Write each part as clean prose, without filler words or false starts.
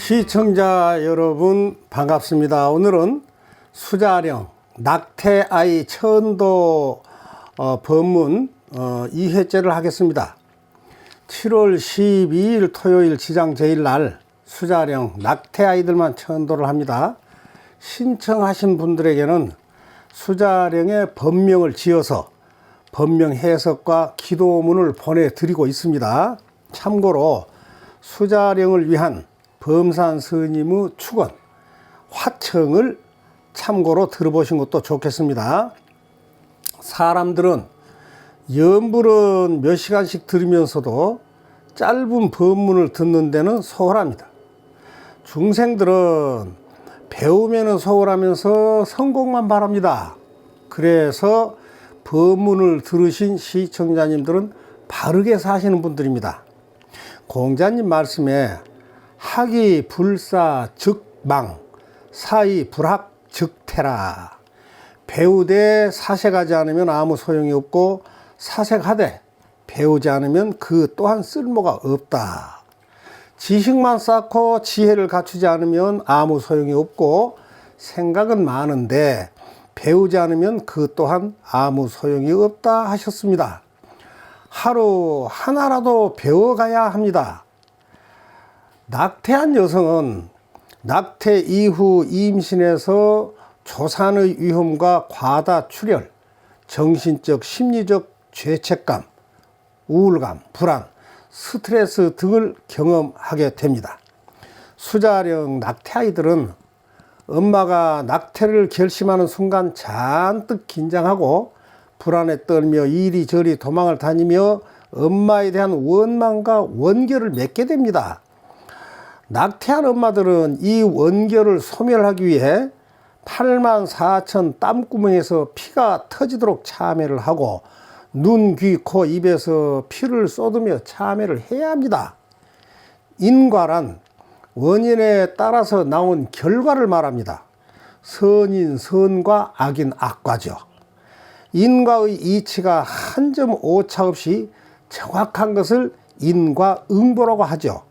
시청자 여러분 반갑습니다. 오늘은 수자령 낙태아이 천도 법문 2회째를 하겠습니다. 7월 12일 토요일 지장 제일날 수자령 낙태아이들만 천도를 합니다. 신청하신 분들에게는 수자령의 법명을 지어서 법명 해석과 기도문을 보내드리고 있습니다. 참고로 수자령을 위한 범산 스님의 축원, 화청을 참고로 들어보신 것도 좋겠습니다. 사람들은 염불은 몇 시간씩 들으면서도 짧은 법문을 듣는 데는 소홀합니다. 중생들은 배우면 소홀하면서 성공만 바랍니다. 그래서 법문을 들으신 시청자님들은 바르게 사시는 분들입니다. 공자님 말씀에 학이 불사 즉망, 사이 불학 즉태라. 배우되 사색하지 않으면 아무 소용이 없고, 사색하되 배우지 않으면 그 또한 쓸모가 없다. 지식만 쌓고 지혜를 갖추지 않으면 아무 소용이 없고, 생각은 많은데 배우지 않으면 그 또한 아무 소용이 없다 하셨습니다. 하루 하나라도 배워가야 합니다. 낙태한 여성은 낙태 이후 임신에서 조산의 위험과 과다 출혈, 정신적, 심리적 죄책감, 우울감, 불안, 스트레스 등을 경험하게 됩니다. 수자령 낙태아이들은 엄마가 낙태를 결심하는 순간 잔뜩 긴장하고 불안에 떨며 이리저리 도망을 다니며 엄마에 대한 원망과 원결을 맺게 됩니다. 낙태한 엄마들은 이 원결을 소멸하기 위해 84,000 땀구멍에서 피가 터지도록 참회를 하고 눈, 귀, 코, 입에서 피를 쏟으며 참회를 해야 합니다. 인과란 원인에 따라서 나온 결과를 말합니다. 선인 선과 악인 악과죠. 인과의 이치가 한 점 오차 없이 정확한 것을 인과응보라고 하죠.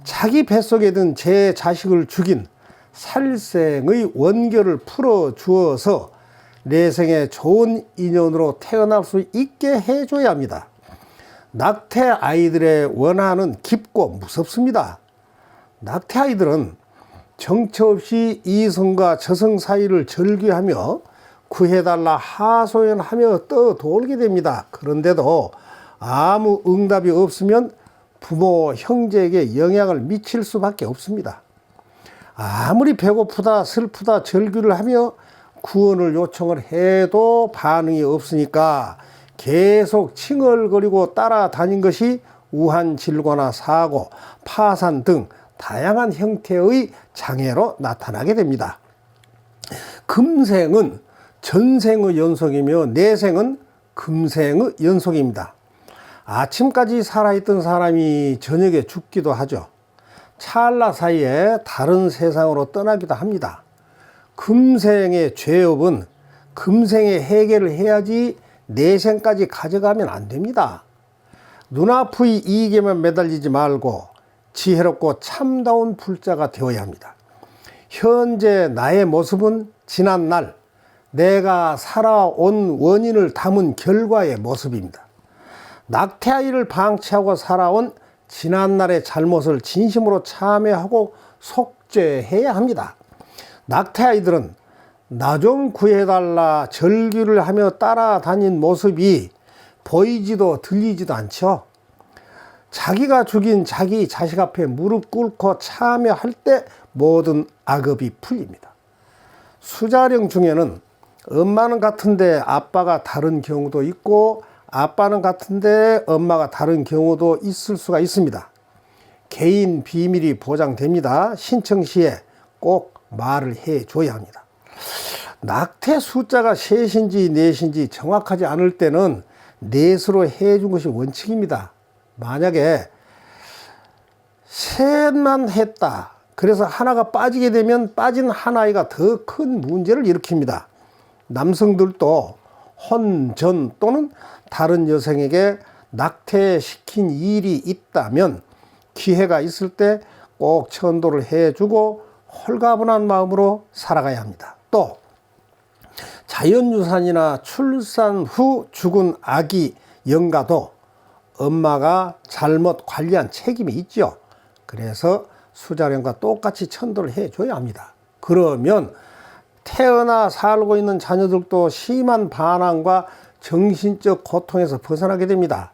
자기 뱃속에 든 제 자식을 죽인 살생의 원결을 풀어주어서 내생에 좋은 인연으로 태어날 수 있게 해줘야 합니다. 낙태 아이들의 원한은 깊고 무섭습니다. 낙태 아이들은 정처 없이 이성과 저성 사이를 절규하며 구해달라 하소연하며 떠돌게 됩니다. 그런데도 아무 응답이 없으면 부모, 형제에게 영향을 미칠 수밖에 없습니다. 아무리 배고프다, 슬프다, 절규를 하며 구원을 요청을 해도 반응이 없으니까 계속 칭얼거리고 따라다닌 것이 우한질고나 사고, 파산 등 다양한 형태의 장애로 나타나게 됩니다. 금생은 전생의 연속이며 내생은 금생의 연속입니다. 아침까지 살아있던 사람이 저녁에 죽기도 하죠. 찰나 사이에 다른 세상으로 떠나기도 합니다. 금생의 죄업은 금생에 해결을 해야지 내생까지 가져가면 안 됩니다. 눈앞의 이익에만 매달리지 말고 지혜롭고 참다운 불자가 되어야 합니다. 현재 나의 모습은 지난날 내가 살아온 원인을 담은 결과의 모습입니다. 낙태아이를 방치하고 살아온 지난날의 잘못을 진심으로 참회하고 속죄해야 합니다. 낙태아이들은 나 좀 구해달라 절규를 하며 따라다닌 모습이 보이지도 들리지도 않죠. 자기가 죽인 자기 자식 앞에 무릎 꿇고 참회할 때 모든 악업이 풀립니다. 수자령 중에는 엄마는 같은데 아빠가 다른 경우도 있고 아빠는 같은데 엄마가 다른 경우도 있을 수가 있습니다. 개인 비밀이 보장됩니다. 신청 시에 꼭 말을 해줘야 합니다. 낙태 숫자가 셋인지 넷인지 정확하지 않을 때는 넷으로 해준 것이 원칙입니다. 만약에 셋만 했다. 그래서 하나가 빠지게 되면 빠진 한 아이가 더 큰 문제를 일으킵니다. 남성들도 혼, 전 또는 다른 여성에게 낙태시킨 일이 있다면 기회가 있을 때 꼭 천도를 해주고 홀가분한 마음으로 살아가야 합니다. 또 자연유산이나 출산 후 죽은 아기 영가도 엄마가 잘못 관리한 책임이 있죠. 그래서 수자령과 똑같이 천도를 해줘야 합니다. 그러면 태어나 살고 있는 자녀들도 심한 반항과 정신적 고통에서 벗어나게 됩니다.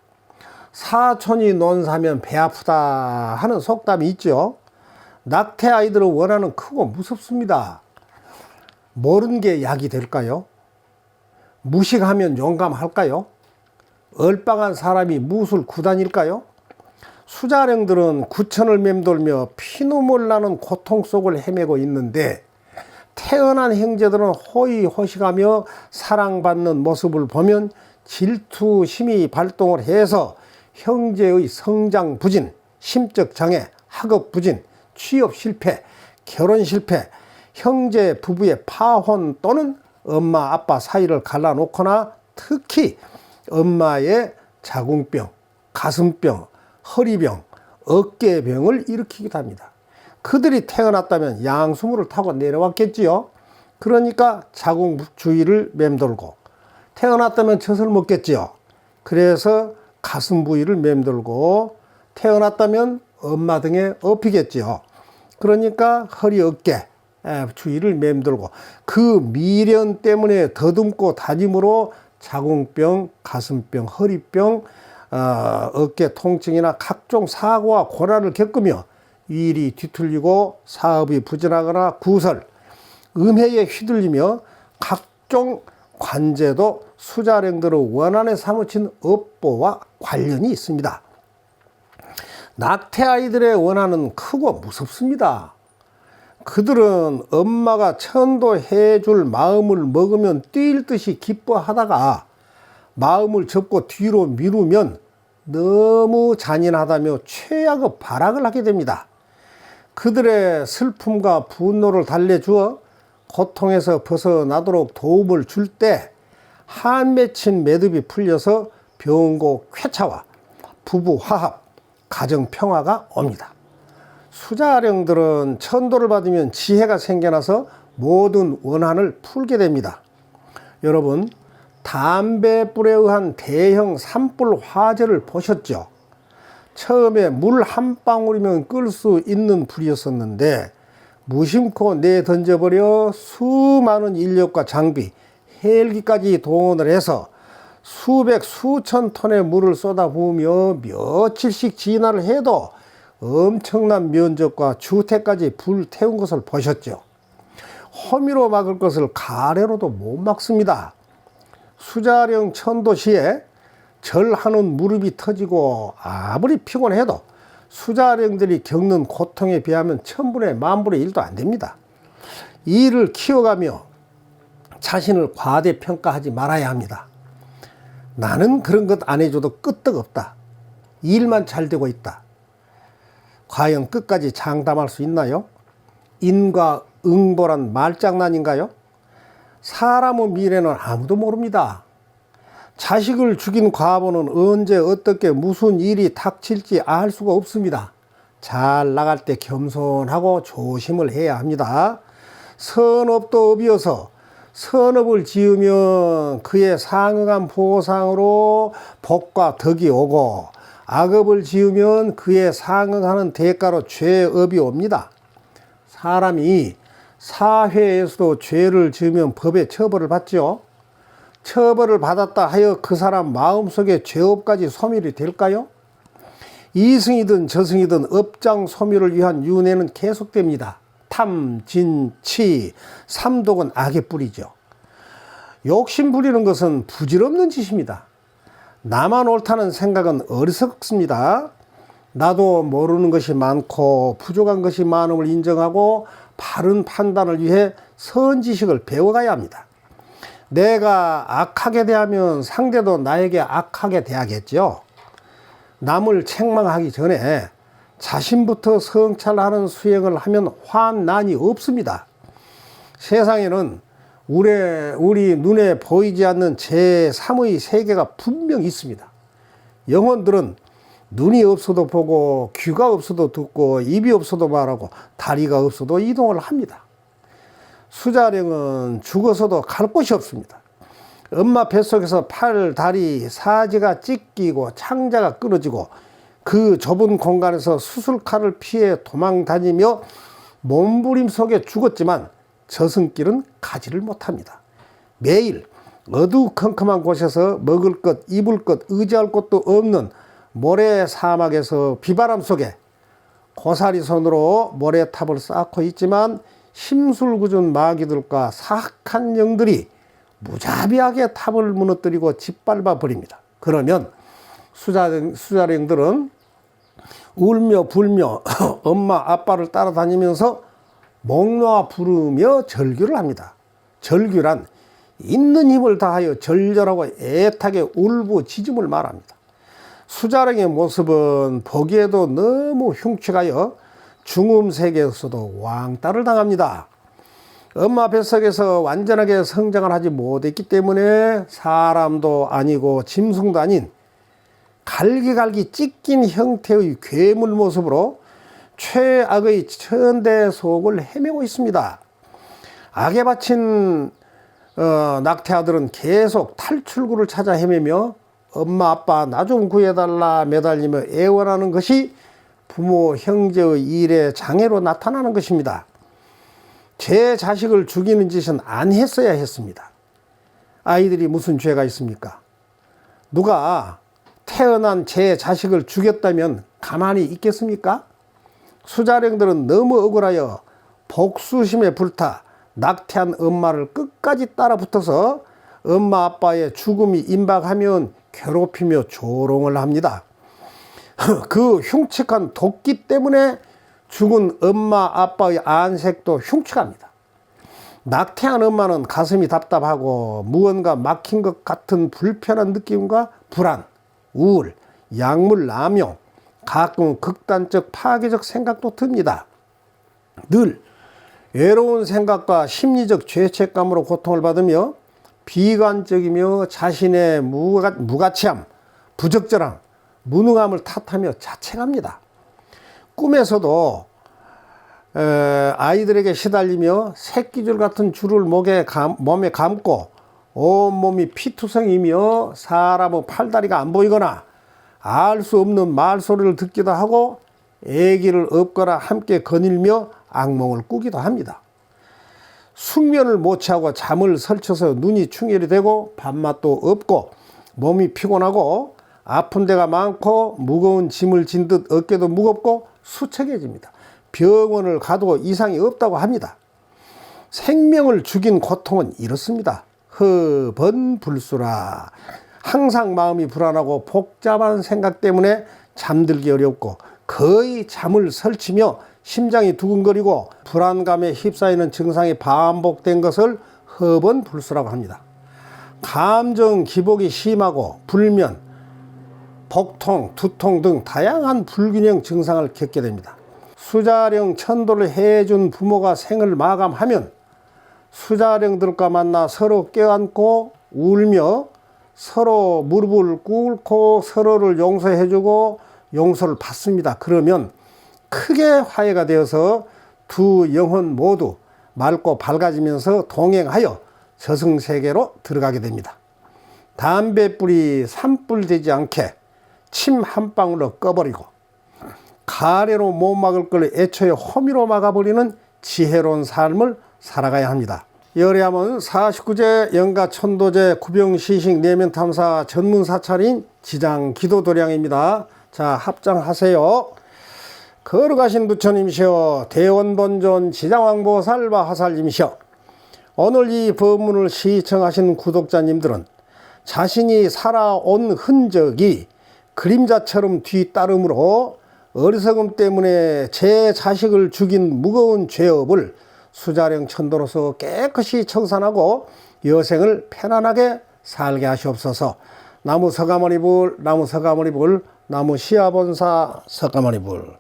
사촌이 논사면 배 아프다 하는 속담이 있죠. 낙태 아이들을 원하는 크고 무섭습니다. 모르는 게 약이 될까요? 무식하면 용감할까요? 얼빵한 사람이 무술 구단일까요? 수자령들은 구천을 맴돌며 피눈물 나는 고통 속을 헤매고 있는데 태어난 형제들은 호의호식하며 사랑받는 모습을 보면 질투심이 발동을 해서 형제의 성장 부진, 심적 장애, 학업 부진, 취업 실패, 결혼 실패, 형제 부부의 파혼 또는 엄마 아빠 사이를 갈라놓거나 특히 엄마의 자궁병, 가슴병, 허리병, 어깨병을 일으키기도 합니다. 그들이 태어났다면 양수물을 타고 내려왔겠지요. 그러니까 자궁 주위를 맴돌고 태어났다면 젖을 먹겠지요. 그래서 가슴 부위를 맴돌고 태어났다면 엄마 등에 업히겠지요. 그러니까 허리 어깨 주위를 맴돌고 그 미련 때문에 더듬고 다짐으로 자궁병, 가슴병, 허리병, 어깨 통증이나 각종 사고와 고난을 겪으며 일이 뒤틀리고 사업이 부진하거나 구설, 음해에 휘둘리며 각종 관제도 수자령들의 원한에 사무친 업보와 관련이 있습니다. 낙태 아이들의 원한은 크고 무섭습니다. 그들은 엄마가 천도해 줄 마음을 먹으면 뛸 듯이 기뻐하다가 마음을 접고 뒤로 미루면 너무 잔인하다며 최악의 발악을 하게 됩니다. 그들의 슬픔과 분노를 달래주어 고통에서 벗어나도록 도움을 줄 때 한 맺힌 매듭이 풀려서 병고 쾌차와 부부 화합, 가정 평화가 옵니다. 수자령들은 천도를 받으면 지혜가 생겨나서 모든 원한을 풀게 됩니다. 여러분, 담배불에 의한 대형 산불 화재를 보셨죠? 처음에 물 한 방울이면 끌 수 있는 불이었었는데 무심코 내던져버려 수많은 인력과 장비, 헬기까지 동원을 해서 수백 수천 톤의 물을 쏟아부으며 며칠씩 진화를 해도 엄청난 면적과 주택까지 불태운 것을 보셨죠. 호미로 막을 것을 가래로도 못 막습니다. 수자령 천도 시에 절하는 무릎이 터지고 아무리 피곤해도 수자령들이 겪는 고통에 비하면 천분의 만분의 일도 안 됩니다. 이 일을 키워가며 자신을 과대평가하지 말아야 합니다. 나는 그런 것 안 해줘도 끄떡없다. 일만 잘 되고 있다. 과연 끝까지 장담할 수 있나요? 인과응보란 말장난인가요? 사람의 미래는 아무도 모릅니다. 자식을 죽인 과부는 언제 어떻게 무슨 일이 닥칠지 알 수가 없습니다. 잘 나갈 때 겸손하고 조심을 해야 합니다. 선업도 업이어서 선업을 지으면 그에 상응한 보상으로 복과 덕이 오고 악업을 지으면 그에 상응하는 대가로 죄업이 옵니다. 사람이 사회에서도 죄를 지으면 법의 처벌을 받죠. 처벌을 받았다 하여 그 사람 마음속에 죄업까지 소멸이 될까요? 이승이든 저승이든 업장 소멸을 위한 윤회는 계속됩니다. 탐, 진, 치, 삼독은 악의 뿌리죠. 욕심 부리는 것은 부질없는 짓입니다. 나만 옳다는 생각은 어리석습니다. 나도 모르는 것이 많고 부족한 것이 많음을 인정하고 바른 판단을 위해 선지식을 배워가야 합니다. 내가 악하게 대하면 상대도 나에게 악하게 대하겠죠. 남을 책망하기 전에 자신부터 성찰하는 수행을 하면 환난이 없습니다. 세상에는 우리 눈에 보이지 않는 제3의 세계가 분명 있습니다. 영혼들은 눈이 없어도 보고, 귀가 없어도 듣고, 입이 없어도 말하고, 다리가 없어도 이동을 합니다. 수자령은 죽어서도 갈 곳이 없습니다. 엄마 뱃속에서 팔, 다리, 사지가 찢기고 창자가 끊어지고 그 좁은 공간에서 수술칼을 피해 도망 다니며 몸부림 속에 죽었지만 저승길은 가지를 못합니다. 매일 어두컴컴한 곳에서 먹을 것, 입을 것, 의지할 곳도 없는 모래 사막에서 비바람 속에 고사리 손으로 모래탑을 쌓고 있지만 심술궂은 마귀들과 사악한 영들이 무자비하게 탑을 무너뜨리고 짓밟아 버립니다. 그러면 수자령들은 울며 불며 엄마 아빠를 따라다니면서 목 놓아 부르며 절규를 합니다. 절규란 있는 힘을 다하여 절절하고 애타게 울부짖음을 말합니다. 수자령의 모습은 보기에도 너무 흉측하여 중음 세계에서도 왕따를 당합니다. 엄마 뱃속에서 완전하게 성장을 하지 못했기 때문에 사람도 아니고 짐승도 아닌 갈기갈기 찢긴 형태의 괴물 모습으로 최악의 천대 속을 헤매고 있습니다. 악에 바친 낙태아들은 계속 탈출구를 찾아 헤매며 엄마 아빠 나 좀 구해달라 매달리며 애원하는 것이 부모 형제의 일에 장애로 나타나는 것입니다. 제 자식을 죽이는 짓은 안 했어야 했습니다. 아이들이 무슨 죄가 있습니까? 누가 태어난 제 자식을 죽였다면 가만히 있겠습니까? 수자령들은 너무 억울하여 복수심에 불타 낙태한 엄마를 끝까지 따라 붙어서 엄마 아빠의 죽음이 임박하면 괴롭히며 조롱을 합니다. 그 흉측한 도끼 때문에 죽은 엄마 아빠의 안색도 흉측합니다. 낙태한 엄마는 가슴이 답답하고 무언가 막힌 것 같은 불편한 느낌과 불안, 우울, 약물 남용, 가끔 극단적 파괴적 생각도 듭니다. 늘 외로운 생각과 심리적 죄책감으로 고통을 받으며 비관적이며 자신의 무가치함, 부적절함, 무능함을 탓하며 자책합니다. 꿈에서도 아이들에게 시달리며 새끼줄 같은 줄을 몸에 감고 온몸이 피투성이며 사람의 팔다리가 안 보이거나 알 수 없는 말소리를 듣기도 하고 애기를 업거나 함께 거닐며 악몽을 꾸기도 합니다. 숙면을 못 취하고 잠을 설쳐서 눈이 충혈이 되고 밥맛도 없고 몸이 피곤하고 아픈 데가 많고 무거운 짐을 진 듯 어깨도 무겁고 수척해집니다. 병원을 가도 이상이 없다고 합니다. 생명을 죽인 고통은 이렇습니다. 허번불수라. 항상 마음이 불안하고 복잡한 생각 때문에 잠들기 어렵고 거의 잠을 설치며 심장이 두근거리고 불안감에 휩싸이는 증상이 반복된 것을 허번불수라고 합니다. 감정 기복이 심하고 불면, 복통, 두통 등 다양한 불균형 증상을 겪게 됩니다. 수자령 천도를 해준 부모가 생을 마감하면 수자령들과 만나 서로 껴안고 울며 서로 무릎을 꿇고 서로를 용서해주고 용서를 받습니다. 그러면 크게 화해가 되어서 두 영혼 모두 맑고 밝아지면서 동행하여 저승세계로 들어가게 됩니다. 담뱃불이 산불 되지 않게 침 한 방울로 꺼버리고 가래로 못 막을 걸 애초에 호미로 막아버리는 지혜로운 삶을 살아가야 합니다. 열애하면 49제 영가천도제 구병시식 내면탐사 전문사찰인 지장기도도량입니다. 자, 합장하세요. 걸어가신 부처님이시여 대원본존 지장왕보살과 화살님이시여 오늘 이 법문을 시청하신 구독자님들은 자신이 살아온 흔적이 그림자처럼 뒤따름으로 어리석음 때문에 제 자식을 죽인 무거운 죄업을 수자령 천도로서 깨끗이 청산하고 여생을 편안하게 살게 하시옵소서. 나무 서가모니불, 나무 서가모니불, 나무 시아본사 서가모니불,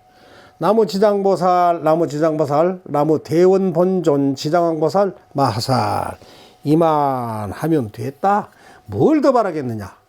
나무 지장보살, 나무 지장보살, 나무 대원본존 지장왕보살 마하살. 이만 하면 됐다. 뭘 더 바라겠느냐.